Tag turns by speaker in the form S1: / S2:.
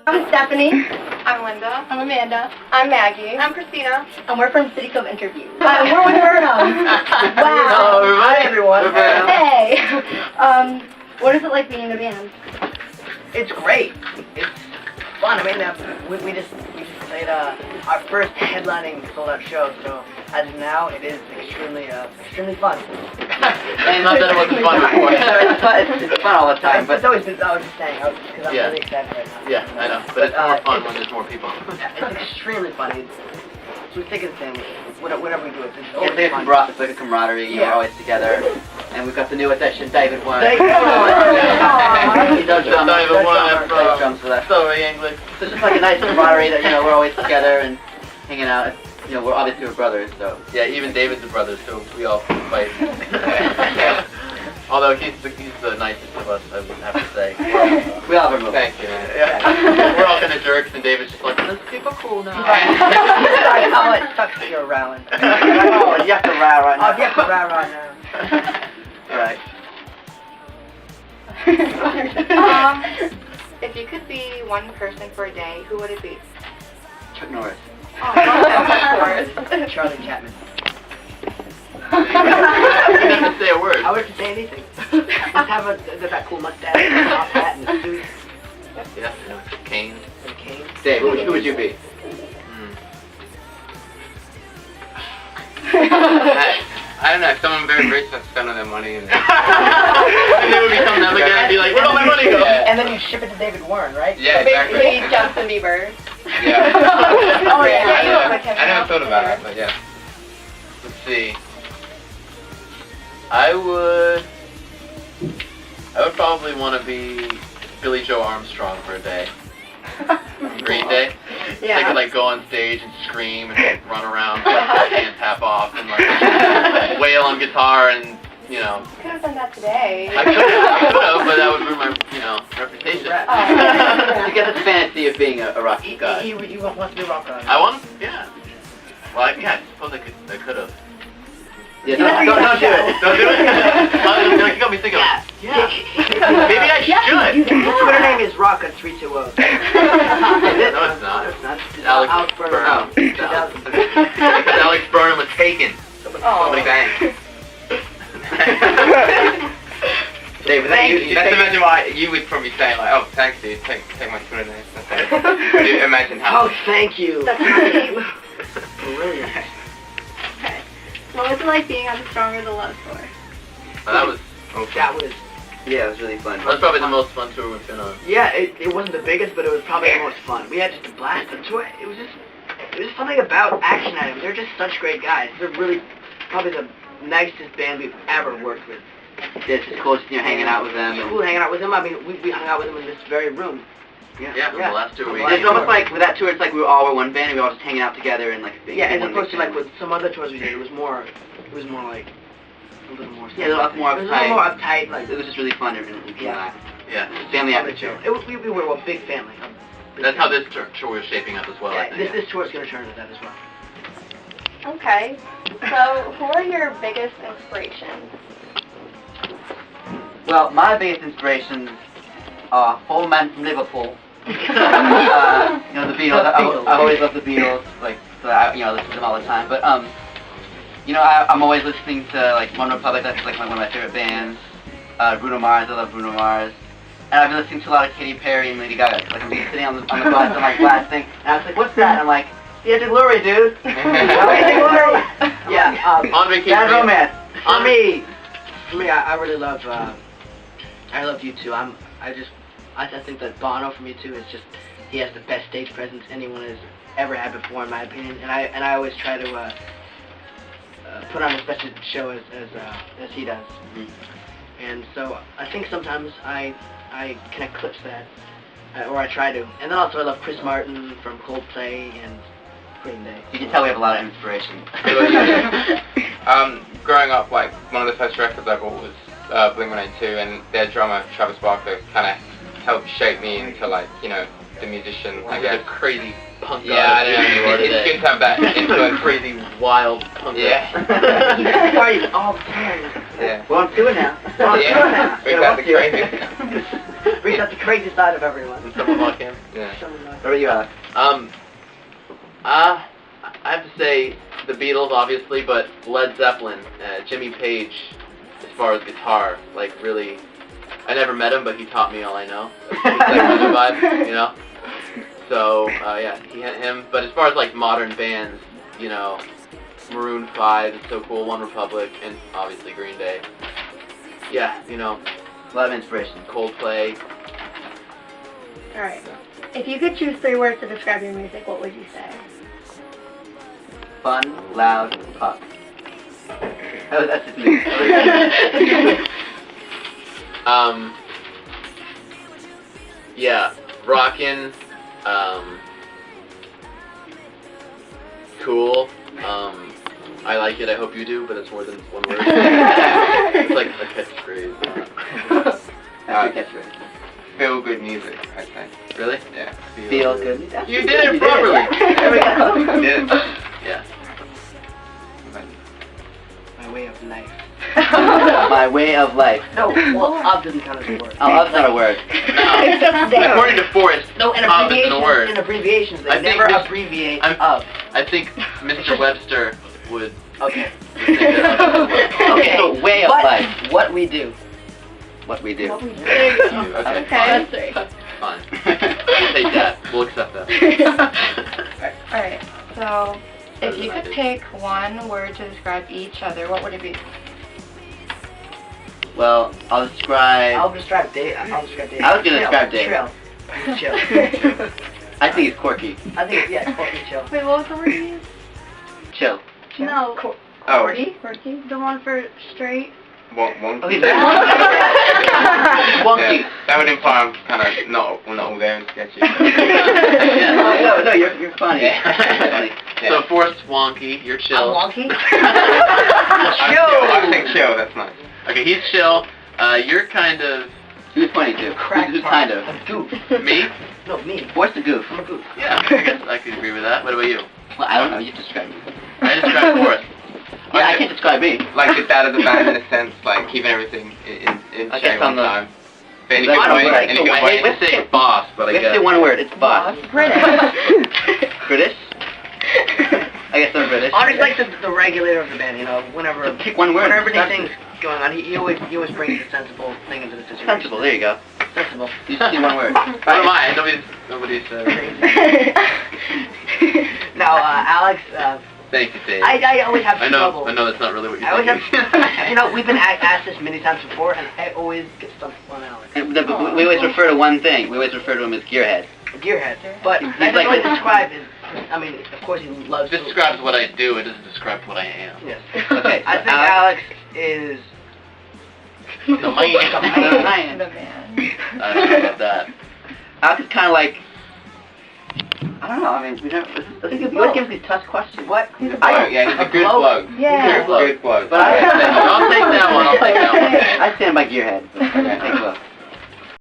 S1: I'm Stephanie.
S2: I'm Linda.
S1: I'm Amanda.
S2: I'm Maggie.
S3: I'm Christina.
S1: And we're from City Cove Interview. We're with Burnham. Wow.
S4: Hello, everybody.
S3: Hi, everyone.
S4: We're Burnham.
S1: Hey. What is it like being in a band?
S3: It's great. It's fun. I mean, we just played our first headlining sold-out show, so as of now, it is extremely fun.
S4: And not that it wasn't fun before. It's fun all the time, but
S3: it's always been. I was just saying, because I'm
S4: Yeah.
S3: really excited right now.
S4: yeah, I know. But it's more fun when there's more people.
S3: It's extremely funny. So we think of the same. Whatever we do, it's
S4: It's
S3: always
S4: like,
S3: fun.
S4: it's like a camaraderie. You know,
S3: Yeah.
S4: we're always together. And we've got the new addition, David Warren.
S3: Thank you.
S4: He does drums.
S5: David Warren
S4: Plays drums with us.
S5: Sorry, English.
S4: So it's just like a nice camaraderie that, you know, we're always together and hanging out. You know, we're obviously brothers, so.
S5: Yeah, even David's a brother, so we all fight. Although he's the nicest of us, I would have to say.
S4: We all have our moves.
S5: Thank you, man. Yeah. We're all kind of jerks, and David's just like, those people cool now.
S3: Oh, it sucks that you're rowing.
S4: Oh, you have to row right now.
S3: Oh, you have to row right now.
S4: Alright.
S2: If you could be one person for a day, who would it be?
S4: Chuck Norris.
S2: Oh, of course.
S3: Charlie Chapman.
S5: You didn't have to say a word.
S3: I wouldn't say anything. Just have that cool mustache and top hat and a suit
S5: Yeah, Kane.
S3: and cane.
S4: Dave, who would you be?
S5: I don't know, someone very rich that spent all their money and they would become another guy and be like, where'd all my money go?
S3: And then you ship it to David Warren, right?
S5: Yeah, exactly.
S2: Maybe Justin Bieber.
S5: Yeah.
S3: Oh,
S2: yeah, you look like him.
S5: I never thought about that, but yeah. Let's see. I would probably want to be Billy Joe Armstrong for a day. Green Day.
S2: Yeah.
S5: I could like go on stage and scream and like, run around, with my hand tap off, and like wail on guitar, and you know.
S2: You could have done that today.
S5: I could have, but that would ruin my, you know, reputation.
S4: You get the fantasy of being a rock guy.
S3: You want to be a rock guy.
S5: I want, yeah. Well, I suppose I could have.
S4: Yeah, don't do it.
S5: Don't do it. You got me thinking. Yeah. Maybe I should.
S3: His Twitter name is Rock at 320.
S5: No, it's not.
S3: It's not. It's
S5: Alex
S3: Burnham.
S5: Burnham. Because Alex Burnham was taken. Somebody banged.
S4: David,
S5: Let's imagine why you would probably say like, oh, thanks, dude. Take my Twitter name. Dude, imagine how.
S3: Oh, thank you.
S2: That's my name.
S3: Brilliant.
S2: Okay. What was it like being on the Stronger the Love tour?
S5: Well, that was.
S3: That was.
S4: yeah, it was really fun.
S5: That was probably the most fun tour we've been on.
S3: Yeah, it wasn't the biggest, but it was probably the most fun. We had just a blast. The tour. It was just something about Action Item. They're just such great guys. They're really probably the nicest band we've ever worked with.
S4: It's just cool, you know, hanging out with them.
S3: It's
S4: And
S3: cool hanging out with them. I mean, we hung out with them in this very room.
S5: Yeah, from the last tour we
S4: it's almost like with that tour, it's like we all were one band and we were all just hanging out together and like being
S3: Yeah, as
S4: one
S3: opposed to
S4: big
S3: like
S4: band.
S3: with some other tours we did, it was more like a little more.
S4: Yeah, a little more
S3: It was a little
S4: uptight.
S3: more uptight, like
S4: It was just really fun and
S3: Yeah.
S5: Yeah.
S4: family atmosphere.
S3: We were a big family.
S5: That's how this tour is shaping up as well, I
S3: Yeah,
S5: think.
S3: this tour is going to turn into that as well.
S2: Okay. So, who are your biggest inspirations?
S4: Well, my biggest inspirations are four men from Liverpool. You know, the Beatles. I've always loved the Beatles. Like, so I, you know, listen to them all the time. But you know, I'm always listening to like One Republic. That's like one of my favorite bands. Bruno Mars. I love Bruno Mars. And I've been listening to a lot of Katy Perry and Lady Gaga. Like I'm sitting on the bus, I'm like blasting, and I was like, "What's that?" And I'm like, "Yeah, Glory, dude." Glory. Yeah.
S5: On vacation.
S4: Bad Romance.
S3: For me, I really love. I love U2. I think that Bono from U2 is just. He has the best stage presence anyone has ever had before, in my opinion. And I always try to put on as best a show as he does.
S4: Mm-hmm.
S3: And so I think sometimes I can eclipse that, or I try to. And then also I love Chris Martin from Coldplay and Green Day.
S4: You can tell we have a lot of inspiration.
S5: Growing up, like, one of the first records I bought was Blink-182, and their drummer, Travis Barker, kind of helped shape me into, like, you know, the musician, I guess.
S6: Crazy punk
S5: Yeah, I know.
S6: artist.
S5: It's good to have that into a crazy, wild punk.
S4: Yeah.
S3: Parties all the time.
S5: Yeah.
S4: Well, I'm doing now.
S5: Yeah. Bring back the crazy.
S3: Bring got the crazy side of everyone.
S4: When someone walk in.
S5: Yeah.
S4: What about you, Alex?
S6: I have to say the Beatles, obviously, but Led Zeppelin, Jimmy Page, as far as guitar, like really, I never met him, but he taught me all I know. It's like the vibe, you know? So, yeah, him. But as far as like modern bands, you know, Maroon 5 is so cool, One Republic, and obviously Green Day. Yeah, you know,
S4: A lot of inspiration.
S6: Coldplay.
S2: Alright. If you could choose 3 words to describe your music, what would you say?
S4: Fun, loud, pop. That's just me.
S6: Yeah, rockin', cool, I like it, I hope you do, but it's more than one word. It's like a catchphrase.
S4: That's your catchphrase.
S5: Feel good music, I'd say.
S6: Really?
S5: Yeah.
S4: Feel good.
S6: You did it properly!
S4: There we go.
S5: You did.
S6: Yeah.
S3: My way of life.
S4: My way of life.
S3: No, well, ob doesn't count as a word.
S4: Oh, that's not a word.
S6: No. According to Forrest,
S3: No, in
S6: ob isn't a word.
S3: abbreviations, they
S6: I think
S3: never
S6: this-
S3: abbreviate
S6: I'm-
S3: of.
S6: I think Mr. Webster would
S3: Okay.
S6: think that.
S3: Okay.
S4: So, way of
S3: But
S4: life.
S3: what we do.
S4: What we do.
S6: Okay,
S2: Okay.
S6: fine. We'll take that. We'll accept that.
S7: Alright, so if you could pick one word to describe each other, what would it be?
S4: Well, I'll describe.
S3: I'll describe Dave.
S4: I was gonna describe Dave.
S3: Chill. Chill.
S4: I think it's quirky.
S3: I think, yeah, quirky chill.
S2: Wait, what was the word you used?
S4: Chill.
S2: No.
S5: Oh,
S2: Quirky? The one for straight?
S5: wonky.
S4: Okay,
S5: Yeah,
S4: Wonky.
S5: that would imply I'm kind of not all there and sketchy.
S4: Yeah, no, you're funny.
S5: Yeah.
S4: You're funny.
S5: Yeah.
S6: So Forrest's wonky, you're chill.
S3: I'm wonky?
S5: I think chill, that's nice.
S6: Okay, he's chill. You're kind of
S4: Who's funny too? Who's kind of?
S3: I'm goof.
S6: me.
S3: No, me.
S4: What's the goof?
S3: I'm a goof.
S6: Yeah, I guess I could agree with that. What about you?
S4: Well, I don't know. You describe me.
S6: I described Forrest.
S4: Yeah, I can't describe me.
S5: Like the dad of the band in a sense, like keeping everything in
S4: I
S5: shape
S4: guess
S5: on
S4: I'm the-
S5: time. But in a
S4: That's
S5: good
S4: not
S5: way,
S4: right.
S5: in a good
S6: I
S5: way.
S6: hate to say boss, but I
S4: We have to
S6: guess.
S4: say one word. It's boss.
S2: British.
S4: British? I guess I'm British.
S3: Honest's like the regulator of the band, you know, whenever
S4: So pick one word.
S3: whenever
S4: That's
S3: anything's going on, he always brings a sensible thing into the situation.
S4: sensible. There you go.
S3: Sensible.
S4: You just need one word.
S6: What am I? Nobody's
S3: Now, Alex,
S6: Thank you, Dave.
S3: I always have trouble.
S6: I know that's not really what you're
S3: I always
S6: thinking.
S3: have, you know, we've been asked this many times before, and I always get stumped on Alex.
S4: And we always refer to one thing. We always refer to him as Gearhead.
S3: Gearhead. But
S4: He's
S3: that doesn't
S4: like
S3: really
S4: this.
S3: describe his, I mean, of course he loves
S6: This describes what I do, it doesn't describe what I am.
S3: Yes.
S4: Okay,
S3: I
S4: so
S3: think Alex is...
S6: The man.
S7: The man.
S6: I don't know about that.
S4: Alex is kind of like. I don't know. I mean, we don't. You always give me these tough questions. What?
S5: He's a plug, yeah, he's a good
S3: bloke.
S5: plug.
S7: Yeah.
S5: He's a good plug.
S4: But I-
S6: I'll take that one.
S4: I stand by Gearhead.
S3: Okay.